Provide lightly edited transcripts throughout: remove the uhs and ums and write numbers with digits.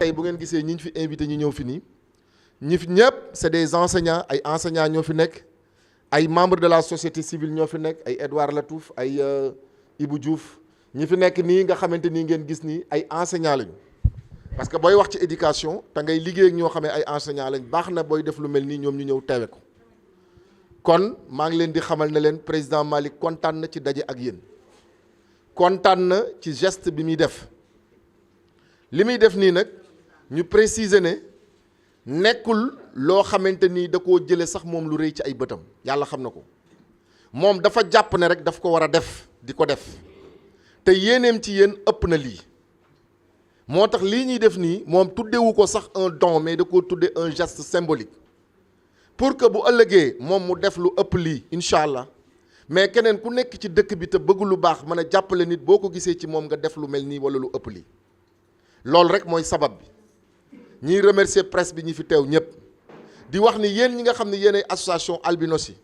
tey bu ngeen gisee ñi ñu fi invité ñu ñëw fi nii ñi fi ñëpp c'est des enseignants ay enseignants ñoo fi nekk ay membres de la société civile ñoo fi nekk ay Edouard Latouf ay Ibou Diouf ñi fi nekk nii nga xamante nii ngeen gis nii ay enseignants lañu parce que booy wax ci éducation te ngay liggéey ak ñoo xamee ay enseignants lañ baax na booy def lu mel nii ñoom ñu ñëw teewe ko kon maa ngi leen di xamal ne leen président Malick kontaan na ci daje ak yéen kontaan na ci geste bi muy def li muy def nii nag ñu préciser ne nekkul loo xamante ni da koo jële sax moom lu rëy ci ay bëtam yàlla xam na ko moom dafa jàpp ne rek daf ko war a def di ko def te yéeneem ci yéen ëpp na lii moo tax lii ñuy def nii moom tuddewu ko sax un don mais da koo tudde un geste symbolique pour que bu ëllëgee moom mu def lu ëpp lii incha allah mais keneen ku nekk ci dëkk bi te bëgg lu baax mën a jàppale nit boo ko gisee ci moom nga def lu mel nii wala lu ëpp lii loolu rek mooy sabab bi ñiy remercier presse bi ñi fi teew ñëpp di wax ni yéen ñi nga xam ne yéenay association albinos yi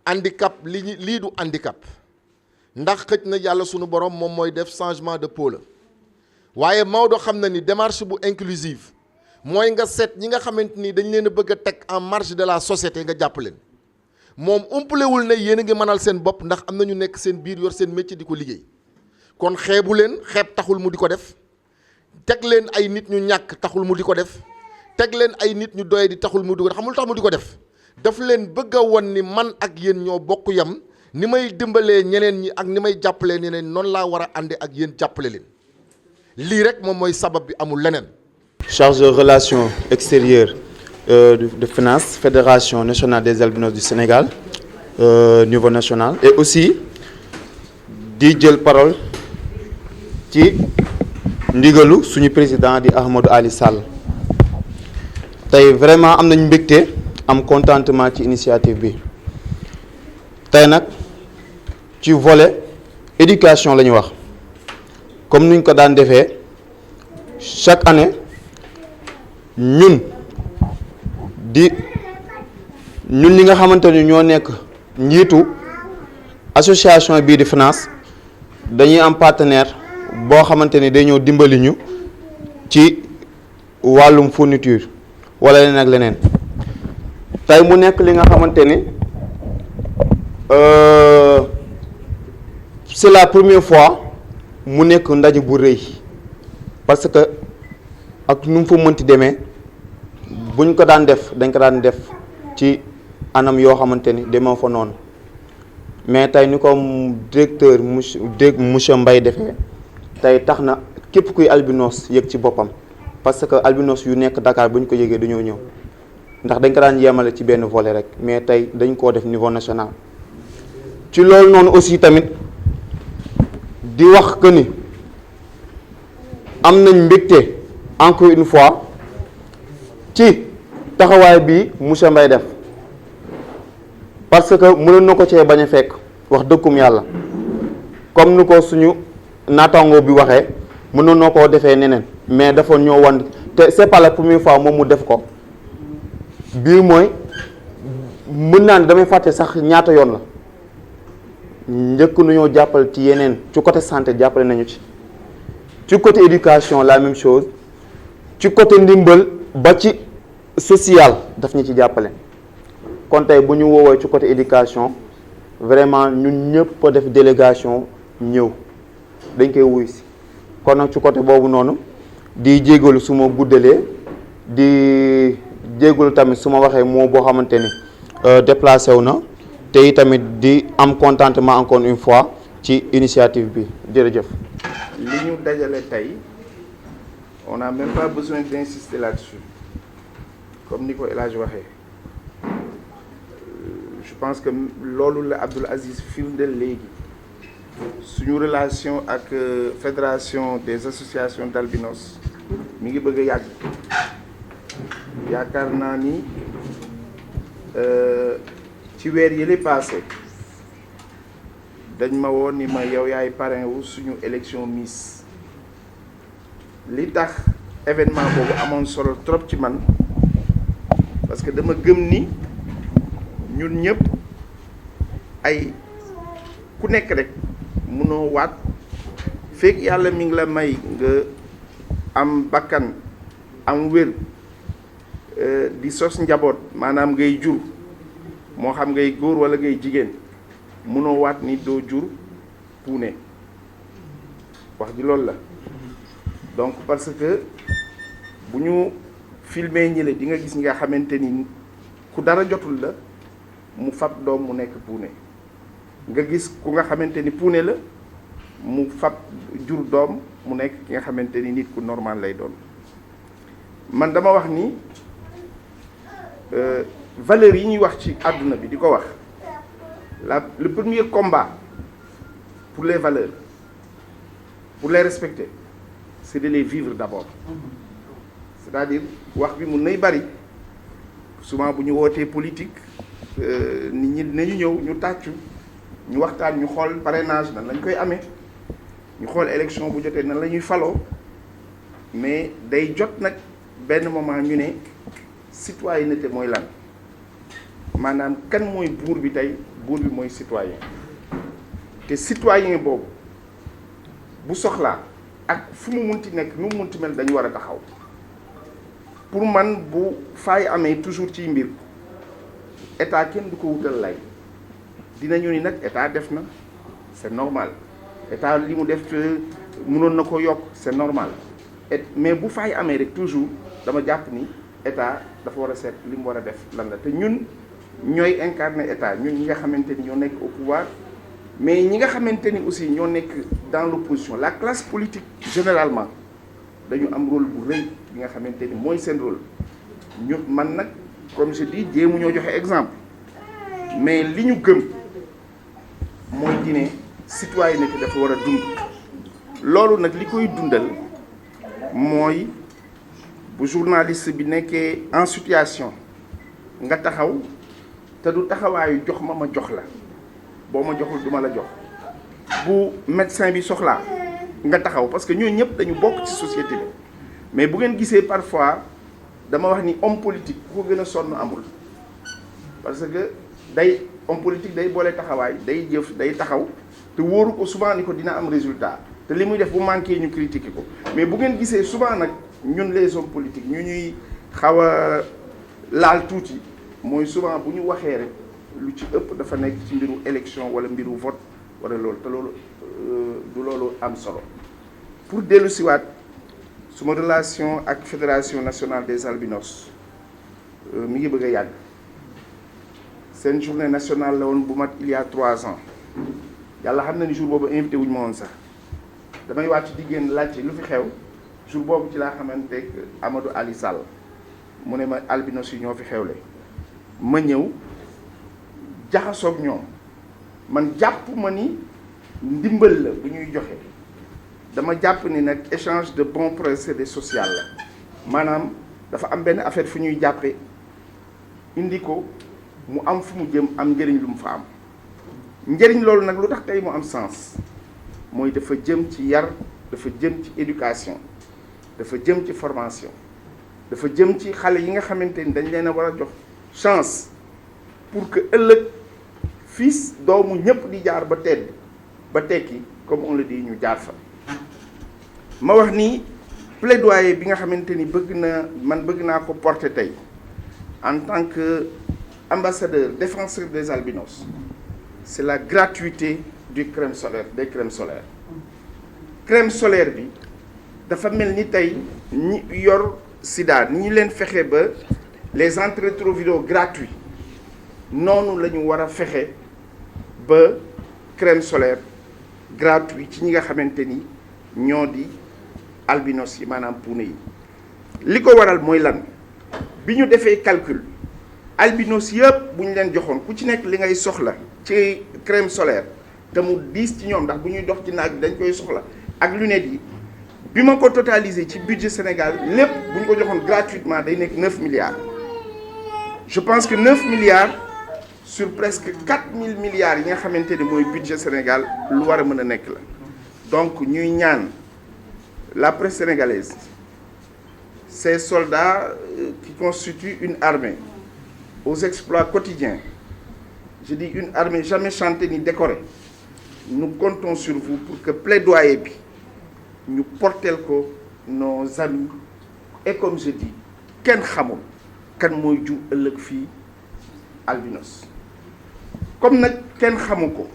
handicap lii du handicap ndax xëj na yàlla sunu borom moom mooy def changement de peau la waaye Maodo xam na ni démarche bu inclusive mooy nga seet ñi nga xamante ni dañ leen a bëgg a teg en marge de la société nga jàpp leen moom umpalewul ne yéen a ngi mënal seen bopp ndax am na ñu nekk seen biir yor seen métier di ko liggéey kon xeebu leen xeeb taxul mu di ko def teg leen ay nit ñu ñàkk taxul mu di ko def teg leen ay nit ñu doye di taxul mu di ko def xamul tax mu di ko def daf leen bëgg a won ni man ak yéen ñoo bokk yam ni may dimbalee ñeneen ñi ak ni may jàppalee ñeneen noonu laa war a ànde ak yéen jàppale leen lii rek moom mooy sabab bi amul leneen. Chargé de relations extérieures de finance Fédération nationale des albinos du Sénégal niveau national et aussi di jël parole ci ndigalu suñu président di Ahmadou Ali Sall tey vraiment am nañ mbégte am contentement ci initiative bi tey nag ci volet éducation la ñu wax comme nuñ ko daan defee chaque année ñun ñi nga xamante ni ñoo nekk njiitu association bii di finance dañuy am partenaire boo xamante ni day ñëw dimbali ñu ci wàllum fourniture wala leneen ak leneen tey mu nekk li nga xamante ni c'est la première fois mu nekk ndaje bu rëy parce que ak nu mu fa mënti demee buñ ko daan def dañ ko daan def ci anam yoo xamante ni demoo fa noonu mais tey ni ko directeur monsieur Mbaye defee tey tax na képp kuy albinos yëg ci boppam parce que albinos yu nekk Dakar bu ñu ko yëgee dañoo ñëw ndax dañ ko daan yemale ci benn volet rek mais tey dañ koo def niveau national ci loolu noonu aussi tamit di wax que ni am nañ mbégte encore une fois ci taxawaay bi monsieur Mbaye def parce que mënoon na ko cee bañ a fekk wax dëkkum yàlla comme ni ko suñu naataango bi waxee mënoon na koo defee neneen mais dafa ñoo wan te c'est pas la première fois moom mu def ko bii mooy mën naa ne damay fàtte sax ñaata yoon la njëkk nañoo jàppale ci yeneen ci côté santé jàppale nañu ci côté éducation la même chose ci côté ndimbal ba ci social daf ñu ci jàppale kon tey bu ñu woowee ci côté éducation vraiment ñun ñëpp a def délégation ñëw dañ koy wuy si kon nag ci côté boobu noonu di jégalu su ma guddalee di jégalu tamit su ma waxee moo boo xamante ni déplacé wu na te tamit di am contentement encore une fois ci initiative bi jërëjëf. li ñu dajale tey on n'a même pas besoin d'insister là-dessus comme ni ko El Hadj waxee je pense que loolu la Abdoul Aziz firndeel léegi suñu relation ak fédération des associations d'albinos mi ngi bëgg a yàgg yaakaar naa ni ci weer yële passé dañ ma woon ni ma yow yaay parrain wu suñu élection Miss li tax événement boobu amoon solo trop ci man parce que dama gëm ni ñun ñëpp ay ku nekk rek mënoo waat fekk yàlla mi ngi la may nga am bakkan am wér di sos njaboot maanaam ngay jur moo xam ngay góor walla ngay jigéen mënoo waat ni doo jur puune wax ji loolu la donc parce que bu ñu filmé ñi la di nga gis nga xamante ni ku dara jotul la mu fab doom mu nekk puune nga gis ku nga xamante ni puune la mu fab jur doom mu nekk ki nga xamante ni nit ku normal lay doon man dama wax ni valeurs yi ñuy wax ci àdduna bi di ko wax le premier combat pour les valeurs pour les respecter c'est de les vivre d'abord c'est-à-dire wax bi mun nay bari souvent bu ñu wootee politique nit ñi nañu ñëw ñu tàccu ñu waxtaan ñu xool parrainage nan lañ koy amee ñu xool élection bu jotee nan la ñuy faloo mais day jot nag benn moment ñu ne citoyenneté mooy lan maanaam kan mooy buur bi tey buur bi mooy citoyen te citoyen boobu bu soxlaa ak fu mu munti nekk nu mu munti mel dañu war a taxaw pour man bu faay amee toujours ci mbir état kenn du ko wutal lay dinañu ni nag état def na c'est normal état li mu def mënoon na ko yokk c'est normal mais bu faay amee rek toujours dama jàpp ni état dafa war a seet li mu war a def lan la te ñun ñooy incarner état ñun ñi nga xamante ni ñoo nekk au pouvoir mais ñi nga xamante ni aussi ñoo nekk dans l'opposition la classe politique généralement dañu am rôle bu rëy bi nga xamante ni mooy seen rôle ñu man nag comme je dis jéemu ñoo joxe exemple mais li ñu gëm mooy dine citoyenneté dafa war a dund loolu nag li koy dundal mooy bu journaliste bi nekkee en situation nga taxaw te du taxawaayu jox ma jox la boo ma joxul duma la jox bu médecin bi soxlaa nga taxaw parce que ñooñu ñëpp dañu bokk ci société bi mais bu ngeen gisee parfois dama wax ni homme politique ku ko gën a sonn amul parce que day homme politique day boole taxawaay day jëf day taxaw te wóoru ko souvent ni ko dina am résultat te li muy def bu manqué ñu critiquer ko mais bu ngeen gisee souvent nag ñun les hommes politiques ñu ñuy xaw a laal tuuti mooy souvent bu ñu waxee rek lu ci ëpp dafa nekk ci mbiru élection wala mbiru vote wala loolu te loolu du loolu am solo pour dellu siwaat suma relation ak fédération nationale des albinos mi ngi bëgg a yàgg seen journée nationale la woon bu mat il y a 3 ans yàlla xam na ni jour boobu invité wuñu ma woon sax damay wàcc di génn laajte lu fi xew jour boobu ci laa xamante ak Amadou Ali Sall mu ne ma albinos yi ñoo fi xewle ma ñëw jaxasoog ñoom man jàpp ma ni ndimbal la bu ñuy joxe dama jàpp ni nag échange de bons procédés social la maanaam dafa am benn affaire fu ñuy jàppe indi ko mu am fu mu jëm am njëriñ lu mu fa am njëriñ loolu nag lu tax tey mu am sens mooy dafa jëm ci yar dafa jëm ci éducation dafa jëm ci formation dafa jëm ci xale yi nga xamante ni dañ leen a war a jox chance pour que ëllëg fils doomu ñëpp di jaar ba tedd ba tekki comme on le dit ñu jaar fa ma wax ni plaidoyer bi nga xamante ni bëgg naa ko porter tey en tant que ambassadeur défenseur des albinos c'est la gratuité du crème solaire des crèmes solaires crème solaire bi dafa mel ni tey ñi yor sida ni ñu leen fexe ba les antirétroviraux gratuits noonu la ñu war a fexe ba crème solaire gratuit ci ñi nga xamante ni ñoo di albinos yi maanaam puune yi li ko waral mooy lan bi ñu defee calcul albinos yëpp bu ñu leen joxoon ku ci nekk li ngay soxla ci crème solaire te mu diis ci ñoom ndax bu ñuy dox ci naaj bi dañ koy soxla ak lunettes yi bi ma ko totalisé ci budget Sénégal lépp bu ñu ko joxoon gratuitement day nekk 9 milliards je pense que 9 milliards sur presque 4000 milliards yi nga xamante ni mooy budget Sénégal lu war a mën a nekk la donc ñuy ñaan la presse sénégalaise ces soldats qui constituent une armée aux exploits quotidiens je dis une armée jamais chantée ni décorée nous comptons sur vous pour que plaidoyer bi ñu porteel ko nos amis et comme je dis kenn xamul kan mooy jur ëllëg fii albinos comme nag kenn xamu ko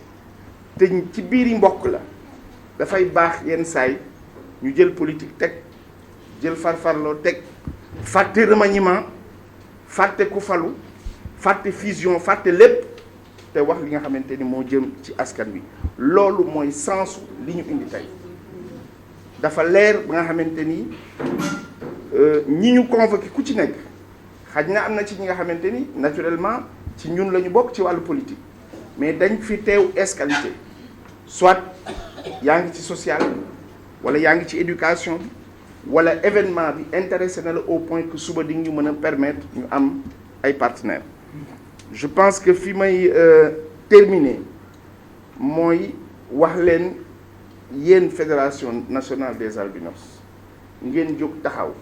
te ci biiri mbokk la dafay baax yenn saay ñu jël politique teg jël farfarloo teg fàtte remaniement fàtte ku falu fàtte fusion fàtte lépp te wax li nga xamante ni moo jëm ci askan wi loolu mooy sensu li ñu indi tey dafa leer ba nga xamante ni ñi ñu convoqué ku ci nekk xaj na am na ci ñi nga xamante ni naturellement ci ñun la ñu bokk ci wàllu politique mais dañ fi teew escalité soit yaa ngi ci social wala yaa ngi ci éducation bi wala événement bi intéressé na la au point que suba di ñu mën a permettre ñu am ay partenaires je pense que fi may terminer mooy wax leen yéen fédération nationale des albinos ngeen jóg taxaw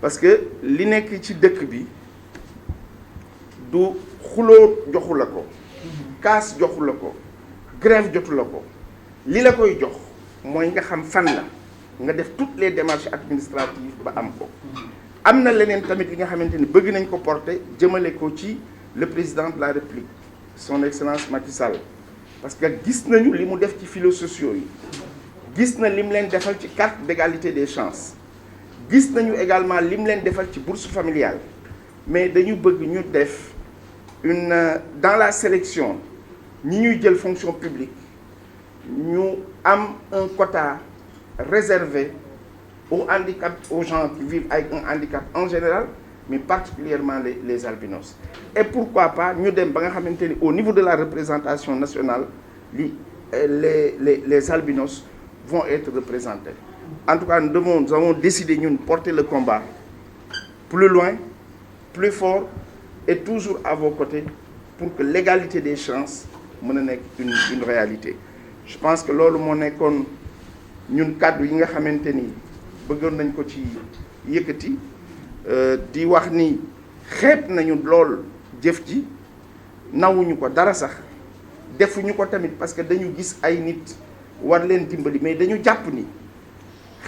parce que li nekk ci dëkk bi du xuloo joxu la ko kaas joxu la ko grève jotu la ko li la koy jox mooy nga xam fan la nga def toutes les démarches administratives ba am ko am na leneen tamit li nga xamante ni bëgg nañ ko porter jëmale ko ci le président de la République son excellence Macky Sall parce que gis nañu li mu def ci filets sociaux yi gis na lim leen defal ci carte d'égalité des chances gis nañu également lim leen defal ci bourse familiale mais dañu bëgg ñu def dans la sélection ñi ñuy jël fonction publique ñu am un quota réservé aux gens qui vivent avec un handicap en général mais particulièrement les albinos et pourquoi pas ñu dem ba nga xamante ni au niveau de la représentation nationale les albinos vont être représentés. En tout cas, nous avons décidé de porter le combat plus loin, plus fort et toujours à vos côtés pour que l'égalité des chances soit une réalité. Je pense que loolu moo nekkoon ñun kàddu yi nga xamante ni bëggoon nañ ko ci yëkkati di wax ni xeeb nañu lool jëf ji nawuñu ko dara sax defuñu ko tamit parce que dañu gis ay nit war leen dimbali mais dañu jàpp ni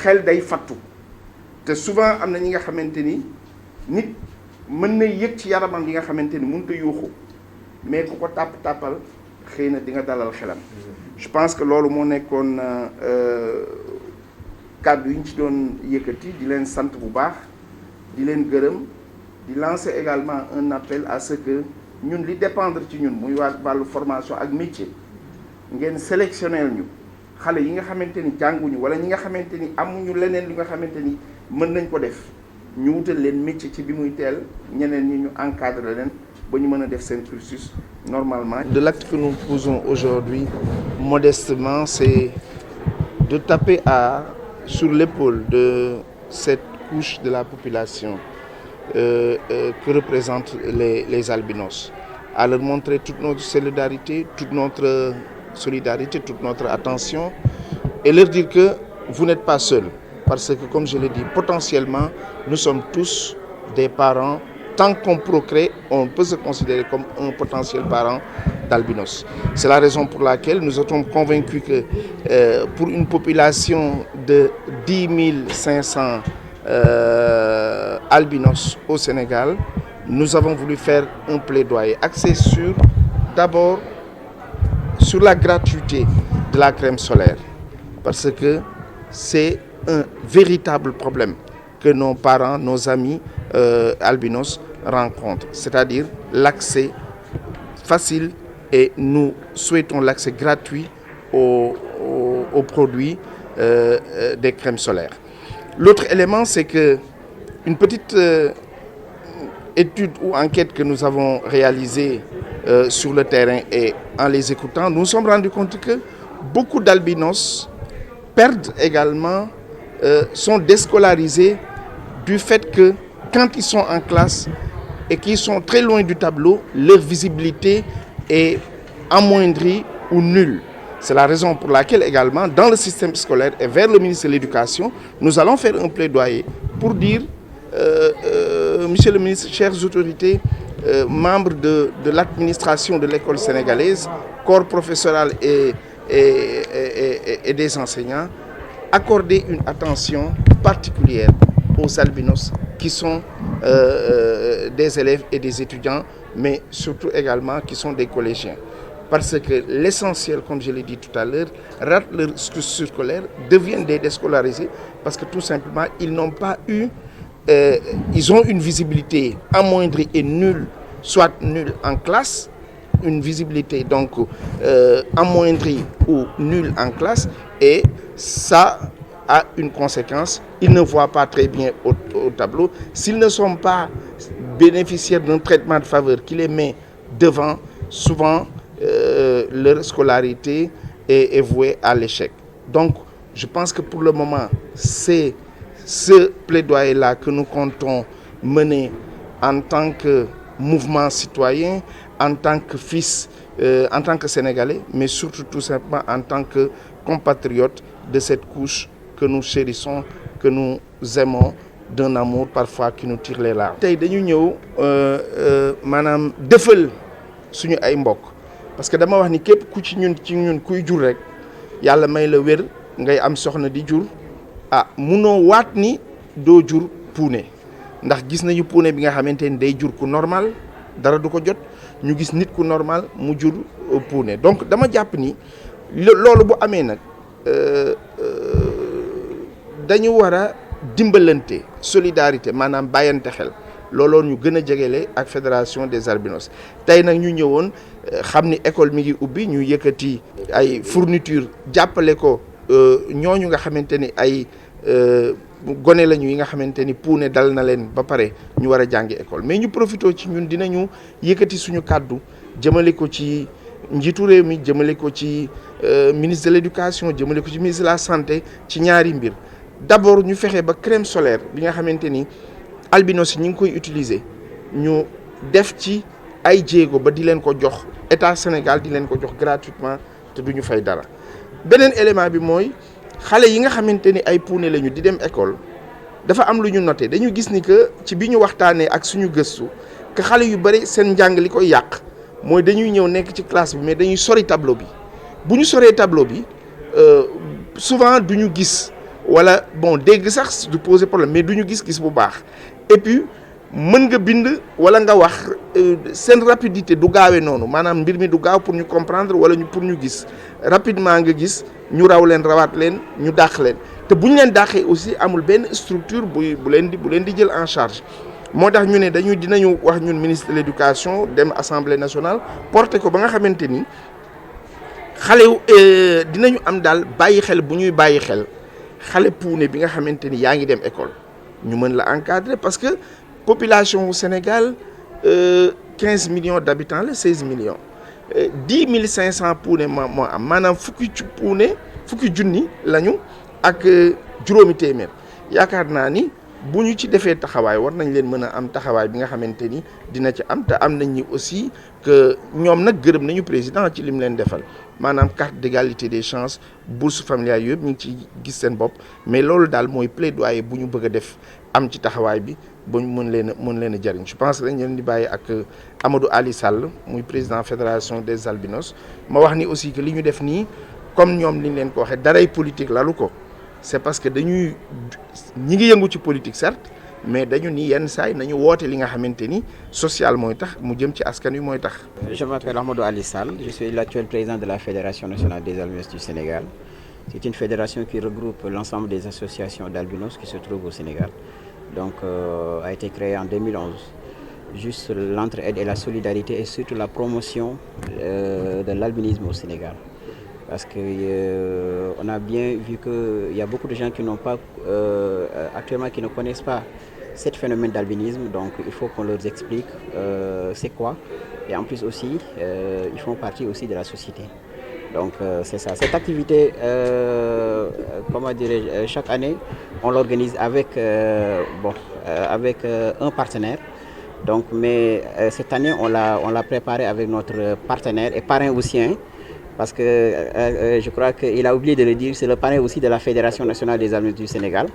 xel day fattu te souvent am na ñi nga xamante ni nit mën na yëg ci yaramam yi nga xamante ni mënut a yuuxu mais ku ko tàppal xëy na di nga dalal xelam. Je pense que loolu moo nekkoon kàddu yi ñu ci doon yëkkati di leen sant bu baax di leen gërëm di lancer également un appel à ce que ñun li dépendre ci ñun muy wàllu formation ak métier ngeen sélectionnel ñu. xale yi nga xamante ni jànguñu wala ñi nga xamante ni amuñu leneen li nga xamante ni mën nañ ko def ñu wutal leen métier ci bi muy teel ñeneen ñi ñu encadrer leen ba ñu mën a def seen cursus normalement. De l'acte que nous posons aujourd'hui modestement c'est de taper sur l'épaule de cette couche de la population que représentent les albinos à leur montrer toute notre solidarité, toute notre attention et leur dire que vous n'êtes pas seuls parce que comme je l'ai dit potentiellement nous sommes tous des parents tant qu'on procrée on peut se considérer comme un potentiel parent d'albinos. C'est la raison pour laquelle nous sommes convaincus que pour une population de 10 500 albinos au Sénégal nous avons voulu faire un plaidoyer axé d'abord sur la gratuité de la crème solaire parce que c'est un véritable problème que nos parents, nos amis albinos rencontrent, c'est-à-dire l'accès facile et nous souhaitons l'accès gratuit aux produits des crèmes solaires. L'autre élément, c'est que une petite étude ou enquête que nous avons réalisée sur le terrain et en les écoutant, nous nous sommes rendus compte que beaucoup d'albinos perdent également, sont déscolarisés du fait que quand ils sont en classe et qu'ils sont très loin du tableau, leur visibilité est amoindrie ou nulle. C'est la raison pour laquelle également, dans le système scolaire et vers le ministre de l'Éducation, nous allons faire un plaidoyer pour dire, Monsieur le ministre, chères autorités, membres de l'administration de l'école sénégalaise, corps professoral et des enseignants, accorder une attention particulière aux albinos qui sont des élèves et des étudiants, mais surtout également qui sont des collégiens. Parce que l'essentiel, comme je l'ai dit tout à l'heure, ratent leur cursus scolaire, deviennent des déscolarisés, parce que tout simplement, ils n'ont pas eu, ils ont une visibilité amoindrie et nulle, soit nulle en classe, une visibilité donc amoindrie ou nulle en classe, et ça a une conséquence, ils ne voient pas très bien au tableau. S'ils ne sont pas bénéficiaires d'un traitement de faveur qui les met devant, souvent leur scolarité est vouée à l'échec. Donc, je pense que pour le moment, c'est ce plaidoyer-là que nous comptons mener en tant que mouvement citoyen, en tant que fils, en tant que Sénégalais, mais surtout tout simplement en tant que compatriotes de cette couche que nous chérissons, que nous aimons d'un amour parfois qui nous tire les larmes. Tey dañu ñëw maanaam dëfal suñu ay mbokk parce que dama wax ni képp ku ci ñun kuy jur rek yàlla may la wér ngay am soxna di jur munoo waat ni doo jur puune ndax gis nañu puune bi nga xamante ni day jur ku normal dara du ko jot ñu gis nit ku normal mu jur puune donc dama jàpp ni loolu bu amee nag dañu war a dimbalante solidarité maanaam bàyyante xel looloo ñu gën a jegele ak fédération des albinos tey nag ñu ñëwoon xam ni école mi ngi ubbi ñu yëkkati ay fourniture jàppale ko ñooñu nga xamante ni ay gone lañu yi nga xamante ni puune dal na leen ba pare ñu war a jàngi école mais ñu profité ci ñun dinañu yëkkati suñu kàddu jëmale ko ci njiitu réew mi jëmale ko ci ministre de l'éducation jëmale ko ci ministre de la santé ci ñaari mbir d'abord ñu fexe ba crème solaire bi nga xamante ni albinos yi ñu ngi koy utiliser ñu def ci ay jéego ba di leen ko jox état Sénégal di leen ko jox gratuitement te duñu fay dara beneen élément bi mooy xale yi nga xamante ni ay puune lañu di dem école dafa am lu ñu noté dañu gis ni que ci bi ñu waxtaanee ak suñu gëstu que xale yu bari seen njàng li koy yàq mooy dañuy ñëw nekk ci classe bi mais dañuy sori tableau bi bu ñu soree tableau bi souvent du ñu gis wala bon dégg sax du poser problème mais du ñu gis bu baax et puis mën nga bind wala nga wax seen rapidité du gaawee noonu maanaam mbir mi du gaaw pour ñu comprendre wala pour ñu gis rapidement nga gis ñu raw leen rawaat leen ñu dàq leen te bu ñu leen dàqee aussi amul benn structure bu leen di jël en charge moo tax ñu ne dinañu wax ñun ministre de l'éducation dem assemblée nationale porter ko ba nga xamante ni xale dinañu am daal bàyyi xel bu ñuy bàyyi xel xale puune bi nga xamante ni yaa ngi dem école ñu mën la encadrer parce que population wu Sénégal 15 millions d'habitants la 16 millions 10 500 puune moo am maanaam fukki junni lañu ak juróomi téeméer yaakaar naa ni bu ñu ci defee taxawaay war nañ leen mën a am taxawaay bi nga xamante ni dina ci am te am nañ ñi aussi que ñoom nag gërëm nañu président ci lim leen defal maanaam carte d'égalité des chances bourse familiale yëpp ñu ngi ci gis seen bopp mais loolu daal mooy plaidoyer bu ñu bëgg a def am ci taxawaay bi ba ñu mën leen a jariñ je pense que dañ leen di bàyyi ak Amadou Ali Sall muy président fédération des albinos ma wax ni aussi que li ñu def nii comme ñoom li ñu leen ko waxee daray politique lalu ko c'est parce que ñi ngi yëngu ci politique certes mais dañu ni yenn saay nañu woote li nga xamante ni social mooy tax mu jëm ci askan wi mooy tax. Je m'appelle Amadou Ali Sall, je suis l'actuel président de la Fédération nationale des albinos du Sénégal. C'est une fédération qui regroupe l'ensemble des associations d'albinos qui se trouvent au Sénégal. Donc, a été créée en 2011. Juste l'entraide et la solidarité et surtout la promotion de l'albinisme au Sénégal. Parce que on a bien vu qu'il y a beaucoup de gens qui n'ont pas actuellement qui ne connaissent pas ce phénomène d'albinisme, donc il faut qu'on leur explique c'est quoi. Et en plus aussi, ils font partie aussi de la société. Donc c'est ça. Cette activité, comment dirais-je, chaque année, on l'organise avec un partenaire. Donc, mais cette année, on l'a préparé avec notre partenaire et parrain aussi. Parce que je crois qu'il a oublié de le dire, c'est le parrain aussi de la Fédération nationale des albinos du Sénégal.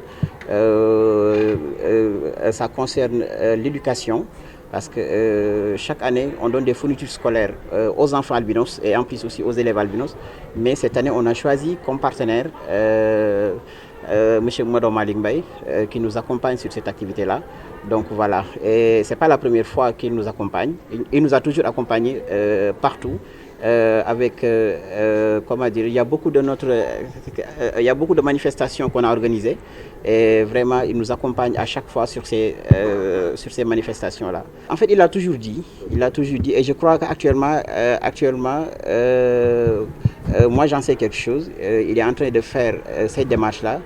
Ça concerne l'éducation, parce que chaque année, on donne des fournitures scolaires aux enfants albinos et en plus aussi aux élèves albinos. Mais cette année, on a choisi comme partenaire Monsieur Modo Malik Mbaye, qui nous accompagne sur cette activité-là. Donc voilà, et c'est pas la première fois qu'il nous accompagne. Il nous a toujours accompagnés partout. Avec, comment dire, il y a beaucoup de manifestations qu'on a organisées et vraiment il nous accompagne à chaque fois sur ces manifestations-là. En fait, il a toujours dit et je crois qu'actuellement, moi j'en sais quelque chose. Il est en train de faire cette démarche-là.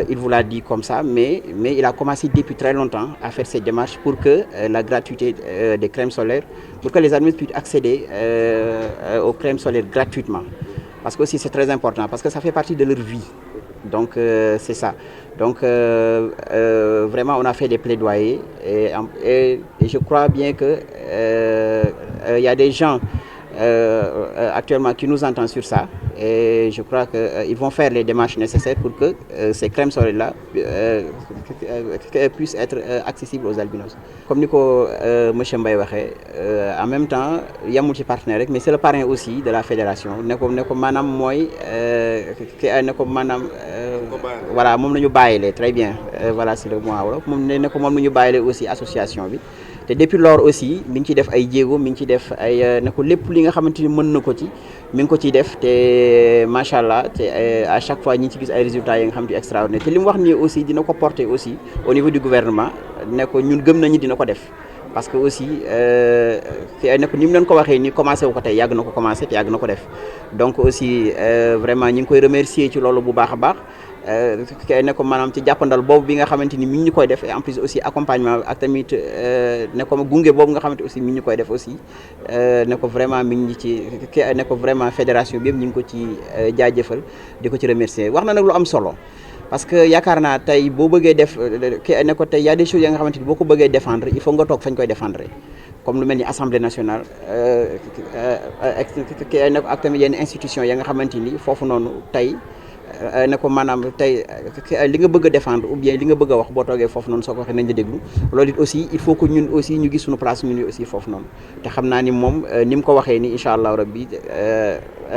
Il vous l'a dit comme ça, mais il a commencé depuis très longtemps à faire cette démarche pour que la gratuité des crèmes solaires, pour que les administrés puissent accéder aux crèmes solaires gratuitement. Parce que aussi c'est très important, parce que ça fait partie de leur vie. Donc c'est ça. Donc vraiment on a fait des plaidoyers et je crois bien que il y a des gens actuellement qui nous entendent sur ça et je crois qu'ils vont faire les démarches nécessaires pour que ces crèmes solaires-là puissent être accessibles aux albinos. Comme ni ko monsieur Mbaye waxee en même temps yamul ci partenaire rek mais c'est le parrain aussi de la fédération ne ko maanaam mooy ne ko maanaam voilà moom la ñu bàyyilee très bien voilà c'est le mot wolof moom ne ko moom la ñu bàyyilee aussi association bi. te depuis lors aussi mi ngi ciy def ay jéego mi ngi ciy def ay ne ko lépp li nga xamante ni mën na ko ci mi ngi ko ciy def te macha allah te à chaque fois ñi ngi ci gis ay résultats yi nga xamante ni extraordinaire te li mu wax nii aussi dina ko porter aussi au niveau du gouvernement ne ko ñun gëm nañu dina ko def. parce que aussi ne ko ni mu leen ko waxee ni commencé wu ko tey yàgg na ko commencé te yàgg na ko def donc aussi vraiment ñu ngi koy remercier ci loolu bu baax a baax. ne ko maanaam ci jàppandal boobu bi nga xamante ni mi ngi ñu koy def et en plus aussi accompagnement ak tamit ne ko gunge boobu nga xamante aussi mi ngi ñu koy def aussi ne ko vraiment mi ngi ci ne ko vraiment fédération bi yëpp ñu ngi ko ci jaajëfal di ko ci remercier wax na nag lu am solo parce que yaakaar naa tey boo bëggee def ne ko tey y a des choses ya nga xamante ni boo ko bëggee défendre il faut nga toog fañ koy défendre comme lu mel ni assemblée nationale ak tamit yenn institution ya nga xamante ni foofu noonu tey ne ko maanaam tey li nga bëgg a défendre ou bien li nga bëgg a wax boo toogee foofu noonu soo ko waxee nañ la déglu loolu it aussi il faut que ñun aussi ñu gis suñu place ñun aussi foofu noonu te xam naa ni moom ni mu ko waxee ni incha allah rabbi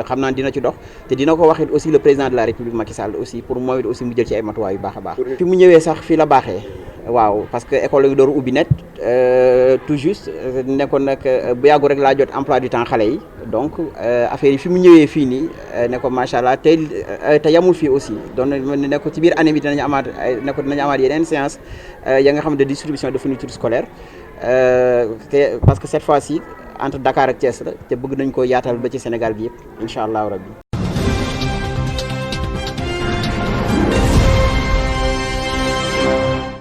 xam naa dina ci dox te dina ko wax it aussi le président de la république Macky Sall aussi pour mooy it aussi mu jël ci ay matuwaay yu baax a baax. fi mu ñëwee sax fii la baaxee waaw parce que école yi door ubbi net tout juste nekkoon nag bu yàggu rek laa jot emploi du temps xale yi donc affaire yi fi mu ñëwee fii nii ne ko macha allah te yamul fii aussi donc ne ko ci biir année bi dinañu amaat yeneen séance ya nga xam ne de distribution de fourniture scolaire parce que cette fois-ci entre Dakar ak Thiès la te bëgg nañ ko yaatal ba ci Sénégal bi yëpp incha allah rabbi